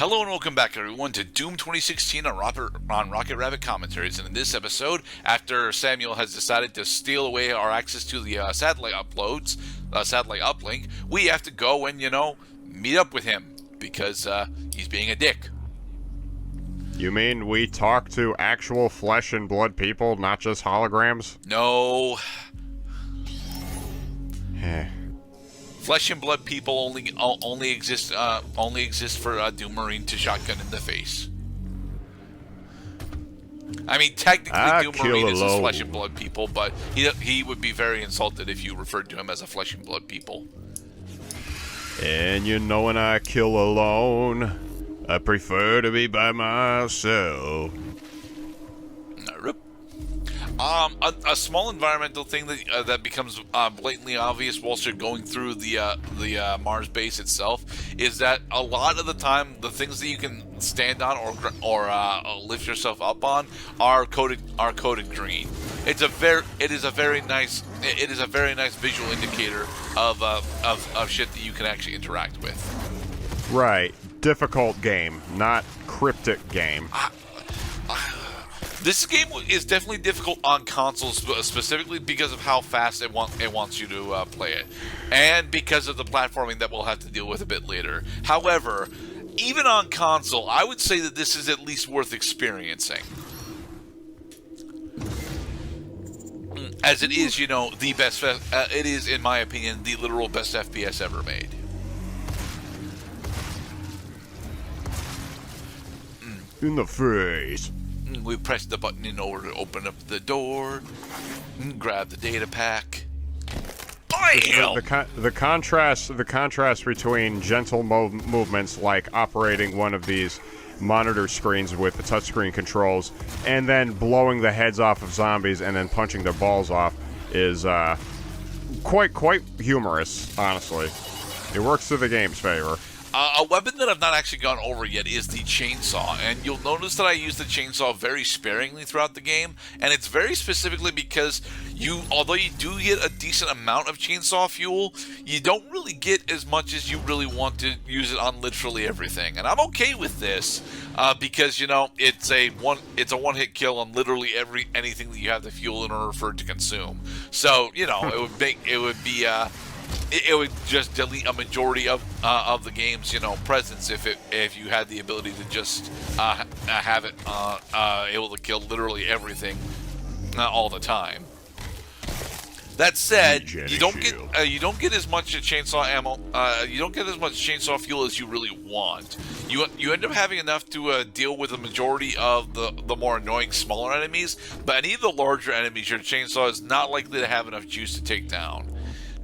Hello and welcome back, everyone, to Doom 2016 on Rocket Rabbit Commentaries. And in this episode, after Samuel has decided to steal away our access to the satellite uplink, we have to go and, meet up with him because he's being a dick. You mean we talk to actual flesh and blood people, not just holograms? No. Eh. Flesh and blood people only exist for Doom Marine to shotgun in the face. I mean, technically, Doom Marine is a flesh and blood people, but he would be very insulted if you referred to him as a flesh and blood people. And when I kill alone, I prefer to be by myself. A small environmental thing that becomes blatantly obvious whilst you're going through the Mars base itself is that a lot of the time the things that you can stand on or lift yourself up on are coated green. It is a very nice visual indicator of shit that you can actually interact with. Right, difficult game, not cryptic game. This game is definitely difficult on consoles, specifically because of how fast it wants you to play it, and because of the platforming that we'll have to deal with a bit later. However, even on console, I would say that this is at least worth experiencing, as it is, the best. It is, in my opinion, the literal best FPS ever made. In the face. We press the button in order to open up the door, grab the data pack. Bam! The contrast between gentle movements like operating one of these monitor screens with the touchscreen controls and then blowing the heads off of zombies and then punching their balls off is quite humorous, honestly. It works to the game's favor. A weapon that I've not actually gone over yet is the chainsaw, and you'll notice that I use the chainsaw very sparingly throughout the game, and it's very specifically because although you do get a decent amount of chainsaw fuel, you don't really get as much as you really want to use it on literally everything, and I'm okay with this because it's a one-hit kill on literally anything that you have the fuel in order for it to consume. So it would just delete a majority of the game's presence if you had the ability to just have it able to kill literally everything all the time. That said, you don't get as much chainsaw ammo. You don't get as much chainsaw fuel as you really want. You end up having enough to deal with the majority of the more annoying smaller enemies, but any of the larger enemies, your chainsaw is not likely to have enough juice to take down.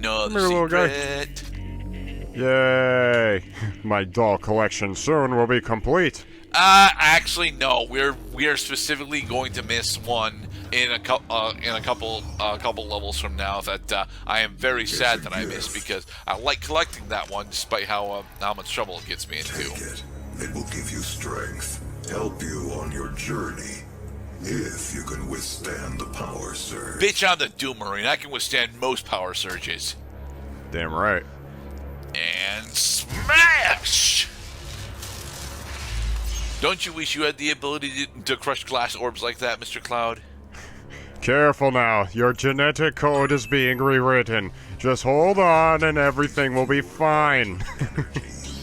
No, the secret. Yay! My doll collection soon will be complete. Actually, no. We are specifically going to miss one in a couple levels from now that I am very sad that I missed because I like collecting that one despite how much trouble it gets me into. Take it. It will give you strength, help you on your journey. If you can withstand the power surge. Bitch, I'm the Doom Marine. I can withstand most power surges. Damn right. And smash! Don't you wish you had the ability to crush glass orbs like that, Mr. Cloud? Careful now. Your genetic code is being rewritten. Just hold on and everything will be fine.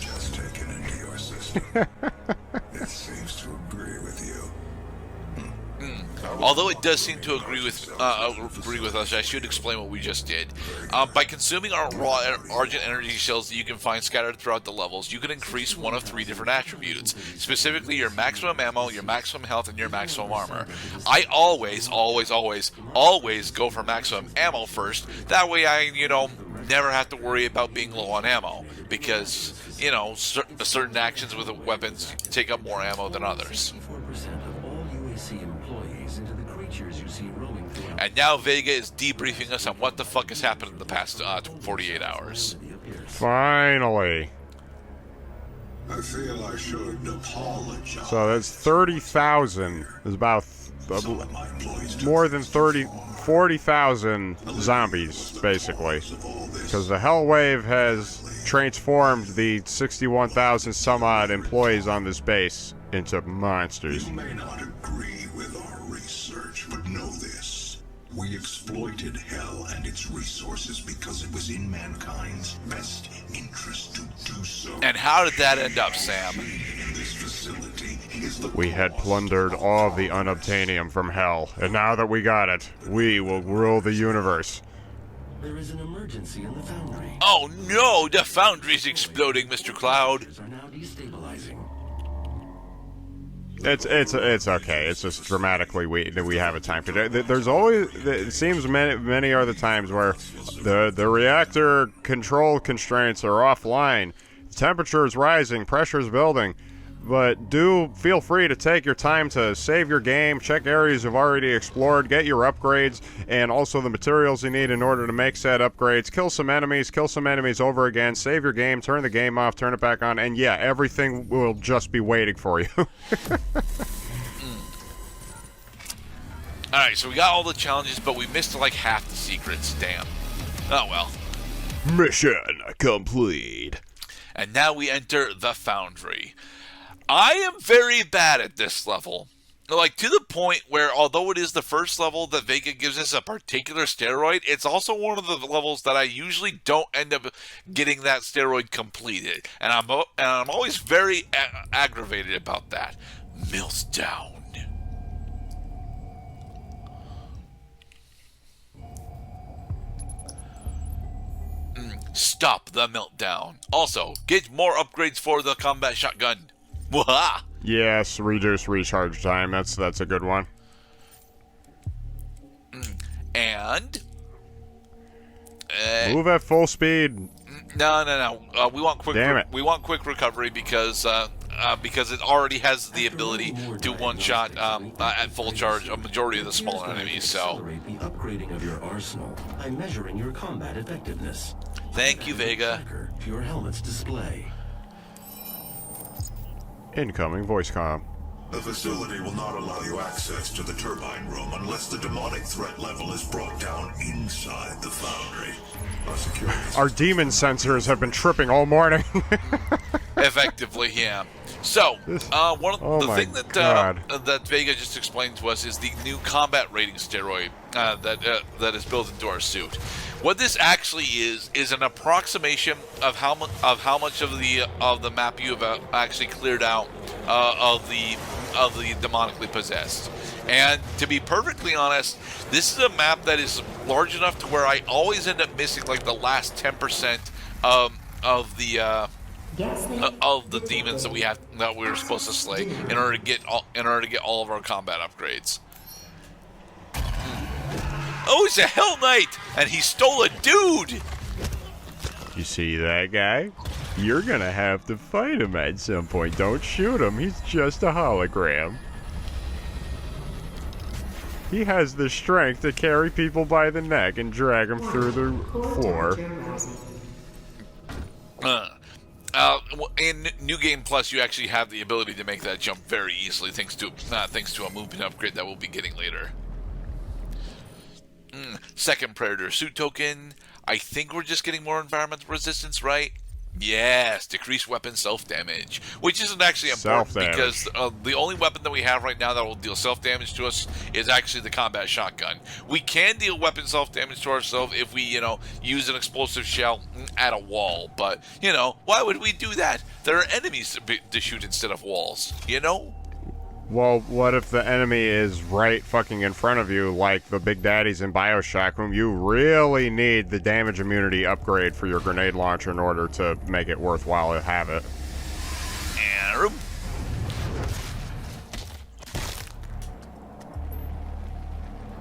Just taken into your system. It seems to agree with you. Although it does seem to agree with us, I should explain what we just did. By consuming our raw Argent energy shells that you can find scattered throughout the levels, you can increase one of 3 different attributes, specifically your maximum ammo, your maximum health, and your maximum armor. I always go for maximum ammo first. That way I, never have to worry about being low on ammo, because, certain actions with weapons take up more ammo than others. And now Vega is debriefing us on what the fuck has happened in the past 48 hours. Finally. I feel I should apologize. So that's 30,000. There's about more than 40,000 zombies, basically. Because the Hell Wave has transformed the 61,000 some odd employees on this base into monsters. You may not agree with our research, but know this. We exploited Hell and its resources because it was in mankind's best interest to do so. And how did that end up, Sam? In this facility is the We had plundered all of the unobtainium from Hell, and now that we got it, we will rule the universe. There is an emergency in the Foundry. Oh no, the Foundry's exploding, Mr. Cloud. Are now destabilizing. It's okay. It's just dramatically we have a time to do. There's always, it seems many are the times where the reactor control constraints are offline, temperature is rising, pressure is building. But do feel free to take your time to save your game, check areas you've already explored, get your upgrades, and also the materials you need in order to make said upgrades. Kill some enemies over again, save your game, turn the game off, turn it back on, and yeah, everything will just be waiting for you. Alright, so we got all the challenges, but we missed like half the secrets. Damn. Oh well. Mission complete. And now we enter the Foundry. I am very bad at this level. Like, to the point where, although it is the first level that Vega gives us a particular steroid, it's also one of the levels that I usually don't end up getting that steroid completed. And I'm always very aggravated about that. Meltdown. Stop the meltdown. Also, get more upgrades for the combat shotgun. Waha! Yes, reduce recharge time. That's a good one. And move at full speed. No. We want quick. Damn it. We want quick recovery because it already has the ability to one shot at full charge a majority of the smaller enemies. So Accelerate the upgrading of your arsenal by measuring your combat effectiveness. thank you, Vega. Tracker to your helmet's display. Incoming voice comm. The facility will not allow you access to the turbine room unless the demonic threat level is brought down inside the Foundry. Our security Our demon sensors have been tripping all morning. Effectively, yeah. So, one of the my thing that God. that Vega just explained to us is the new combat rating steroid that is built into our suit. What this actually is an approximation of how much of the map you have actually cleared out of the demonically possessed. And to be perfectly honest, this is a map that is large enough to where I always end up missing like the last 10% of the demons that we were supposed to slay in order to get all of our combat upgrades. Oh, he's a Hell Knight, and he stole a dude. You see that guy? You're gonna have to fight him at some point. Don't shoot him. He's just a hologram. He has the strength to carry people by the neck and drag them through the floor. In New Game Plus, you actually have the ability to make that jump very easily, thanks to a movement upgrade that we'll be getting later. Second Predator suit token. I think we're just getting more environmental resistance, right? Yes, decreased weapon self-damage, which isn't actually important because the only weapon that we have right now that will deal self-damage to us is actually the combat shotgun. We can deal weapon self-damage to ourselves if we, use an explosive shell at a wall, but, why would we do that? There are enemies to shoot instead of walls, Well, what if the enemy is right fucking in front of you, like the big daddies in BioShock, whom you really need the damage immunity upgrade for your grenade launcher in order to make it worthwhile to have it?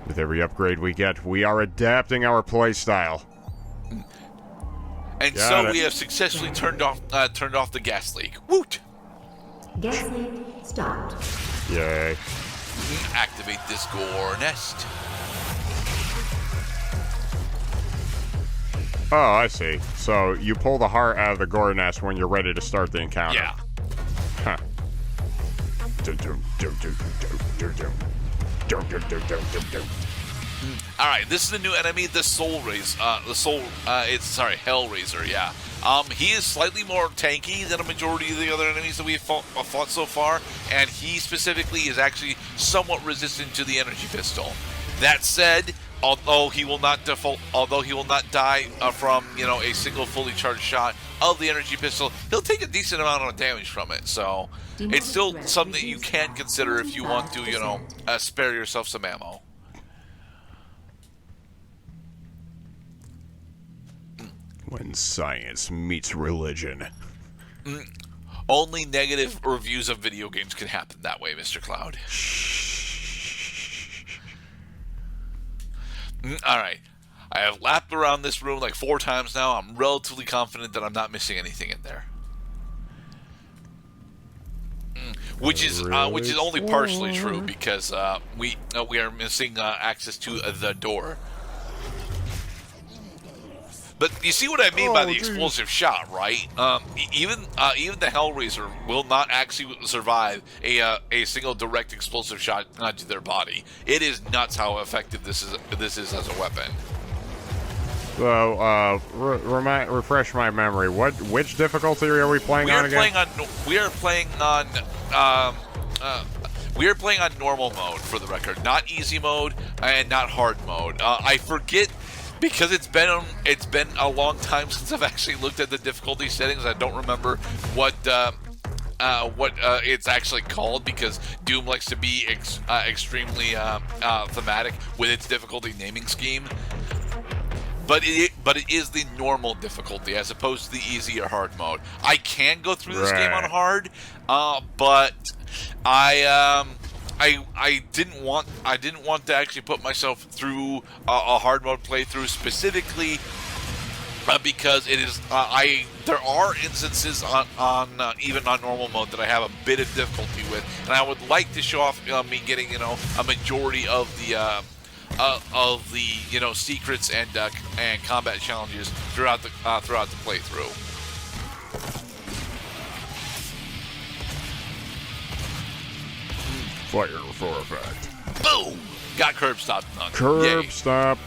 With every upgrade we get, we are adapting our playstyle. And so we have successfully turned off the gas leak. Woot! Gas leak stopped. Yay. Activate this Gore Nest. Oh, I see. So you pull the heart out of the Gore Nest when you're ready to start the encounter. Yeah. Huh. All right, this is the new enemy, the Hellraiser. Yeah, he is slightly more tanky than a majority of the other enemies that we've fought so far, and he specifically is actually somewhat resistant to the energy pistol. That said, although he will not die from a single fully charged shot of the energy pistol, he'll take a decent amount of damage from it. So it's still something that you can consider if you want to spare yourself some ammo. When science meets religion. Only negative reviews of video games can happen that way, Mr. Cloud. All right. I have lapped around this room like 4 times now. I'm relatively confident that I'm not missing anything in there. Which is only partially true because we are missing access to the door. But you see what I mean by the explosive shot, right? Even the Hellraiser will not actually survive a single direct explosive shot to their body. It is nuts how effective this is as a weapon. So, refresh my memory. Which difficulty are we playing on again? We are playing on normal mode, for the record, not easy mode and not hard mode. I forget. Because it's been a long time since I've actually looked at the difficulty settings. I don't remember what it's actually called, because Doom likes to be extremely thematic with its difficulty naming scheme. But it is the normal difficulty as opposed to the easy or hard mode. I can go through this game on hard, but I didn't want to actually put myself through a hard mode playthrough specifically because it is there are instances on even on normal mode that I have a bit of difficulty with, and I would like to show off me getting a majority of the secrets and combat challenges throughout the playthrough. Fire for effect. Boom! Got curb stopped. Curb stop.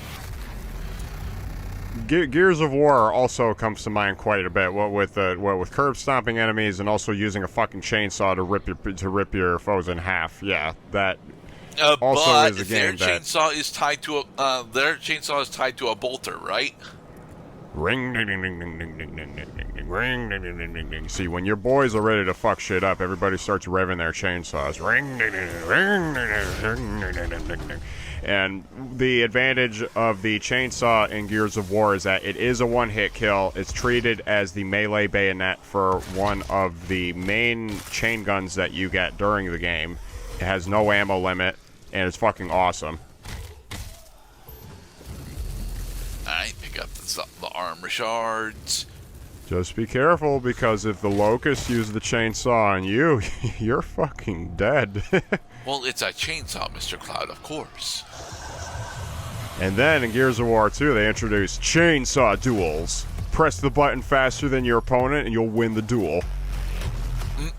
Gears of War also comes to mind quite a bit. What with curb stomping enemies and also using a fucking chainsaw to rip your foes in half. Yeah, that also is a game their chainsaw is tied to a bolter, right? Ring ding ding ding ding ding ding ding ding ding ring ding ding ding ding ding. See, when your boys are ready to fuck shit up, everybody starts revving their chainsaws. Ring ding ding ring ding ding ding ding ding. And the advantage of the chainsaw in Gears of War is that it is a one-hit kill. It's treated as the melee bayonet for one of the main chain guns that you get during the game. It has no ammo limit, and it's fucking awesome. Alright, pick up the armor shards. Just be careful, because if the locusts use the chainsaw on you, you're fucking dead. Well, it's a chainsaw, Mr. Cloud, of course. And then in Gears of War 2, they introduced chainsaw duels. Press the button faster than your opponent, and you'll win the duel.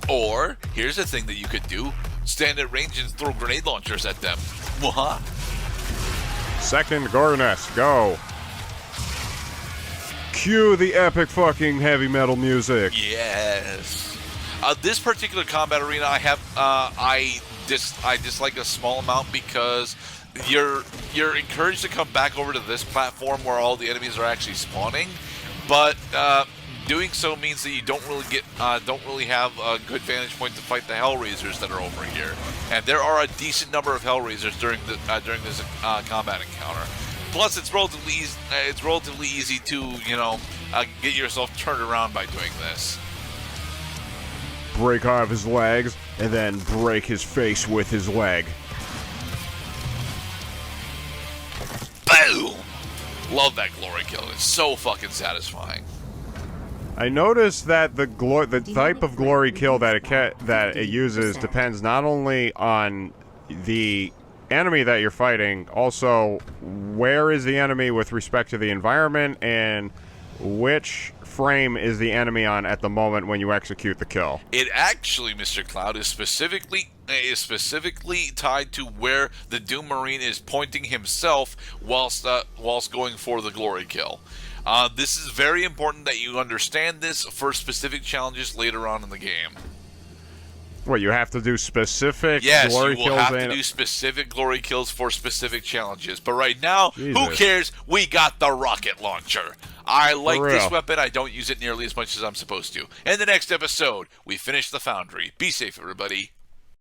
Or, here's a thing that you could do. Stand at range and throw grenade launchers at them. Mwaha. Second Gore Nests, go. Cue the epic fucking heavy metal music. Yes. This particular combat arena, I dislike a small amount because you're encouraged to come back over to this platform where all the enemies are actually spawning, but doing so means that you don't really have a good vantage point to fight the Hellraisers that are over here, and there are a decent number of Hellraisers during this combat encounter. Plus, it's relatively easy to get yourself turned around by doing this. Break off his legs and then break his face with his leg. Boom! Love that glory kill. It's so fucking satisfying. I noticed that the type of glory kill that it uses depends not only on the enemy that you're fighting, also where is the enemy with respect to the environment, and which frame is the enemy on at the moment when you execute the kill? It actually, Mr. Cloud, is specifically tied to where the Doom Marine is pointing himself whilst going for the glory kill. This is very important that you understand this for specific challenges later on in the game. What, you have to do specific Yes, glory you will kills? have to do specific glory kills for specific challenges. But right now, who Jesus. cares? We got the rocket launcher. I like For this real. weapon. I don't use it nearly as much as I'm supposed to. In the next episode, we finish the Foundry. Be safe, everybody.